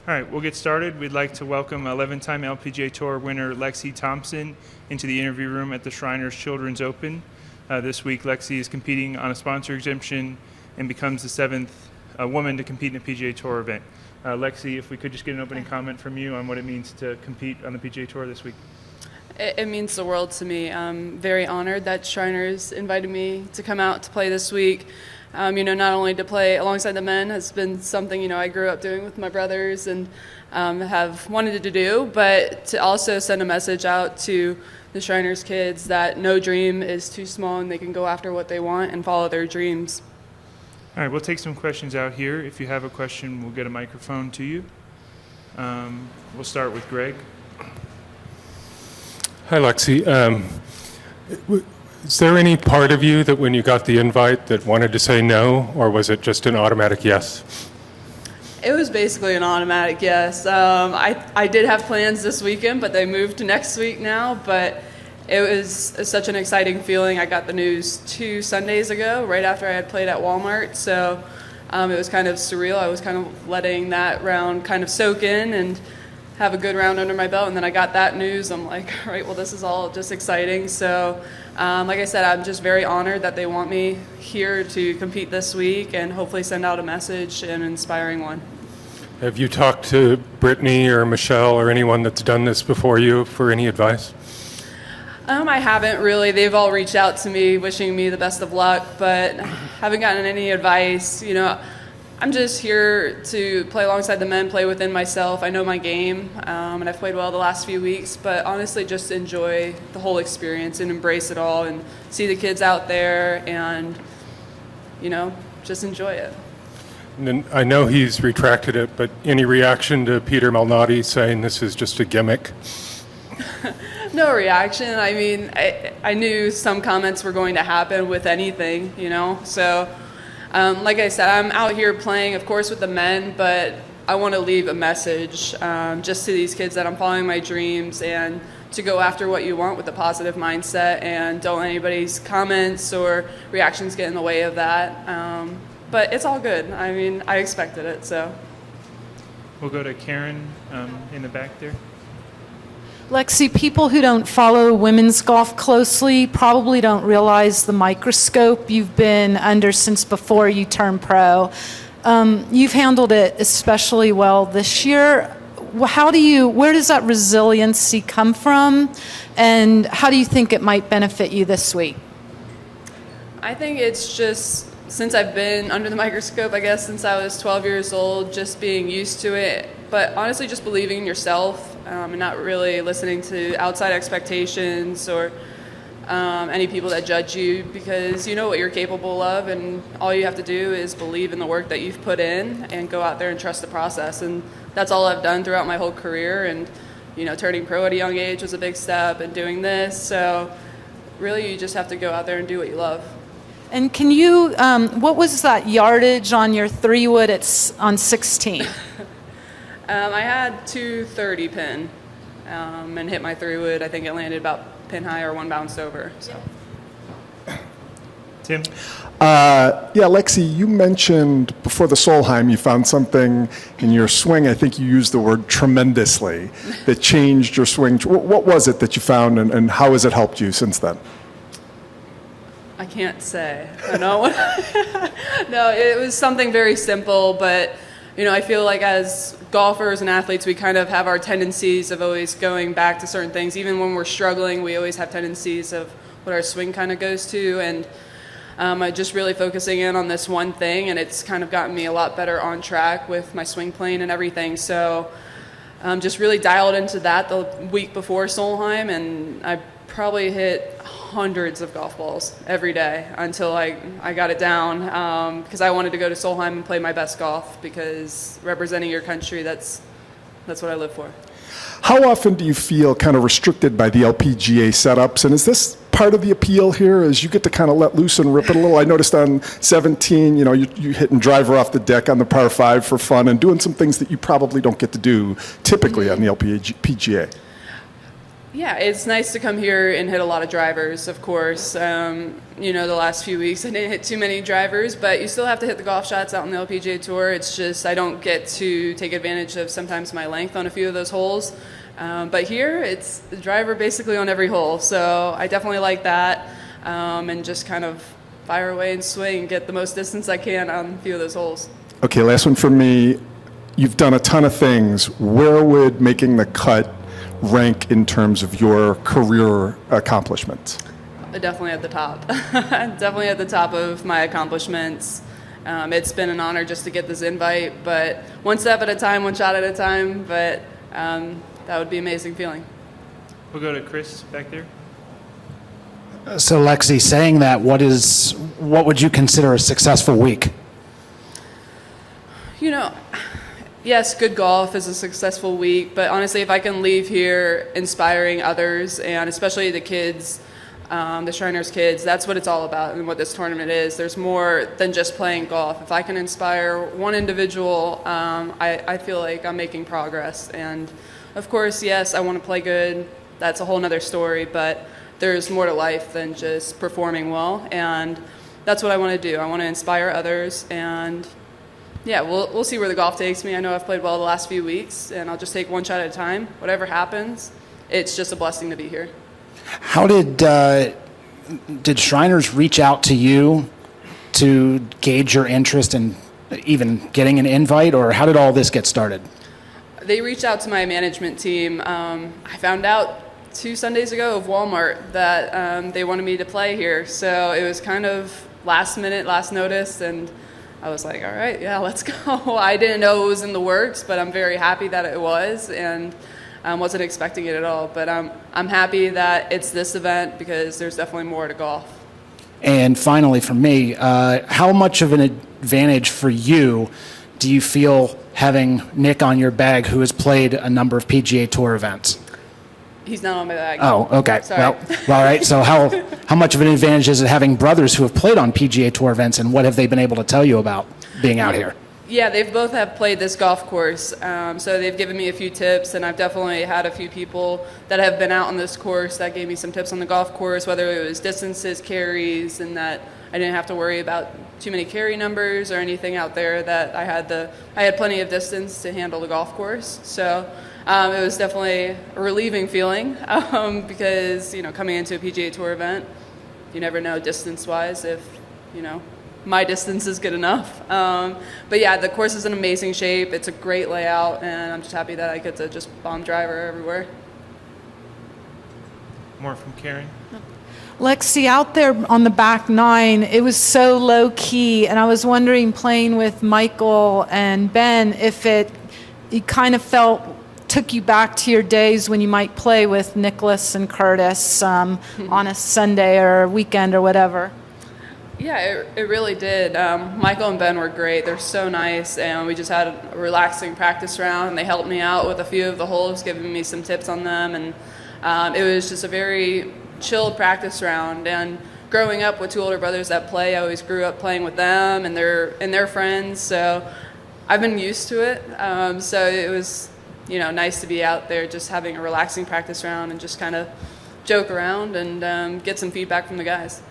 All right, we'll get started. We'd like to welcome 11-time LPGA Tour winner Lexi Thompson into the interview room at the Shriners Children's Open. This week, Lexi is competing on a sponsor exemption and becomes the seventh woman to compete in a PGA Tour event. Lexi, if we could just get an opening comment from you on what it means to compete on the PGA Tour this week. It means the world to me. I'm very honored that Shriners invited me to come out to play this week. Not only to play alongside the men has been something, I grew up doing with my brothers and have wanted to do, but to also send a message out to the Shriners kids that no dream is too small and they can go after what they want and follow their dreams. All right, we'll take some questions out here. If you have a question, we'll get a microphone to you. We'll start with Greg. Hi, Lexi. Is there any part of you that when you got the invite that wanted to say no, or was it just an automatic yes? It was basically an automatic yes. I did have plans this weekend, but they moved to next week now. But it was such an exciting feeling. I got the news 2 Sundays ago, right after I had played at Walmart. So it was kind of surreal. I was kind of letting that round kind of soak in and have a good round under my belt. And then I got that news. I'm like, all right, well, this is all just exciting. So like I said, I'm just very honored that they want me here to compete this week and hopefully send out a message, an inspiring one. Have you talked to Brittany or Michelle or anyone that's done this before you for any advice? I haven't really. They've all reached out to me wishing me the best of luck, but haven't gotten any advice. I'm just here to play alongside the men, play within myself. I know my game, and I've played well the last few weeks, but honestly just enjoy the whole experience and embrace it all and see the kids out there and, just enjoy it. And then I know he's retracted it, but any reaction to Peter Mady saying this is just a gimmick? No reaction. I mean, I knew some comments were going to happen with anything, so... like I said, I'm out here playing, of course, with the men, but I want to leave a message just to these kids that I'm following my dreams and to go after what you want with a positive mindset and don't let anybody's comments or reactions get in the way of that. But it's all good. I mean, I expected it, so. We'll go to Karen in the back there. Lexi, people who don't follow women's golf closely probably don't realize the microscope you've been under since before you turned pro. You've handled it especially well this year. Where does that resiliency come from, and how do you think it might benefit you this week? I think it's just, since I've been under the microscope, I guess since I was 12 years old, just being used to it, but honestly just believing in yourself. And not really listening to outside expectations or any people that judge you, because you know what you're capable of, and all you have to do is believe in the work that you've put in and go out there and trust the process. And that's all I've done throughout my whole career. And turning pro at a young age was a big step, and doing this. So really, you just have to go out there and do what you love. And can you, what was that yardage on your 3-wood on 16? I had 230 pin and hit my 3-wood. I think it landed about pin high or one bounced over. So. Tim? Lexi, you mentioned before the Solheim you found something in your swing, I think you used the word tremendously, that changed your swing. What was it that you found, and how has it helped you since then? I can't say. I know. No, it was something very simple, but I feel like as golfers and athletes, we kind of have our tendencies of always going back to certain things. Even when we're struggling, we always have tendencies of what our swing kind of goes to. And I'm just really focusing in on this one thing, and it's kind of gotten me a lot better on track with my swing plane and everything. So just really dialed into that the week before Solheim, and I probably hit hundreds of golf balls every day until I got it down, because I wanted to go to Solheim and play my best golf, because representing your country, that's what I live for. How often do you feel kind of restricted by the LPGA setups, and is this part of the appeal here, is you get to kind of let loose and rip it a little? I noticed on 17, you hitting driver off the deck on the par 5 for fun and doing some things that you probably don't get to do typically on the LPGA. Yeah, it's nice to come here and hit a lot of drivers, of course. The last few weeks I didn't hit too many drivers, but you still have to hit the golf shots out on the LPGA Tour. It's just I don't get to take advantage of sometimes my length on a few of those holes. But here, it's the driver basically on every hole. So I definitely like that, and just kind of fire away and swing and get the most distance I can on a few of those holes. Okay, last one for me. You've done a ton of things. Where would making the cut rank in terms of your career accomplishments? Definitely at the top. Definitely at the top of my accomplishments. It's been an honor just to get this invite, but one step at a time, one shot at a time, but that would be an amazing feeling. We'll go to Chris back there. So Lexi, saying that, what would you consider a successful week? Yes, good golf is a successful week, but honestly, if I can leave here inspiring others, and especially the kids, the Shriners kids, that's what it's all about and what this tournament is. There's more than just playing golf. If I can inspire one individual, I feel like I'm making progress. And of course, yes, I want to play good. That's a whole nother story, but there's more to life than just performing well, and that's what I want to do. I want to inspire others, and yeah, we'll see where the golf takes me. I know I've played well the last few weeks, and I'll just take one shot at a time. Whatever happens, it's just a blessing to be here. How did Shriners reach out to you to gauge your interest in even getting an invite, or how did all this get started? They reached out to my management team. I found out 2 Sundays ago of Walmart that they wanted me to play here, so it was kind of last minute, last notice, and I was like, all right, yeah, let's go. I didn't know it was in the works, but I'm very happy that it was, and wasn't expecting it at all. But I'm happy that it's this event because there's definitely more to golf. And finally, for me, how much of an advantage for you do you feel having Nick on your bag, who has played a number of PGA Tour events? He's not on my bag. Oh, okay. Sorry. Well, all right. So how much of an advantage is it having brothers who have played on PGA Tour events, and what have they been able to tell you about being out here? Yeah, they've both have played this golf course, so they've given me a few tips, and I've definitely had a few people that have been out on this course that gave me some tips on the golf course, whether it was distances, carries, and that I didn't have to worry about too many carry numbers or anything out there. That I had plenty of distance to handle the golf course, so. It was definitely a relieving feeling because, coming into a PGA Tour event, you never know distance-wise if, my distance is good enough. But yeah, the course is in amazing shape. It's a great layout, and I'm just happy that I get to just bomb driver everywhere. More from Karen. Lexi, out there on the back 9, it was so low-key, and I was wondering, playing with Michael and Ben, if it kind of took you back to your days when you might play with Nicholas and Curtis on a Sunday or weekend or whatever. Yeah, it really did. Michael and Ben were great. They're so nice, and we just had a relaxing practice round, and they helped me out with a few of the holes, giving me some tips on them, and it was just a very chilled practice round. And growing up with 2 older brothers that play, I always grew up playing with them and their friends, so I've been used to it. So it was nice to be out there just having a relaxing practice round and just kind of joke around and get some feedback from the guys.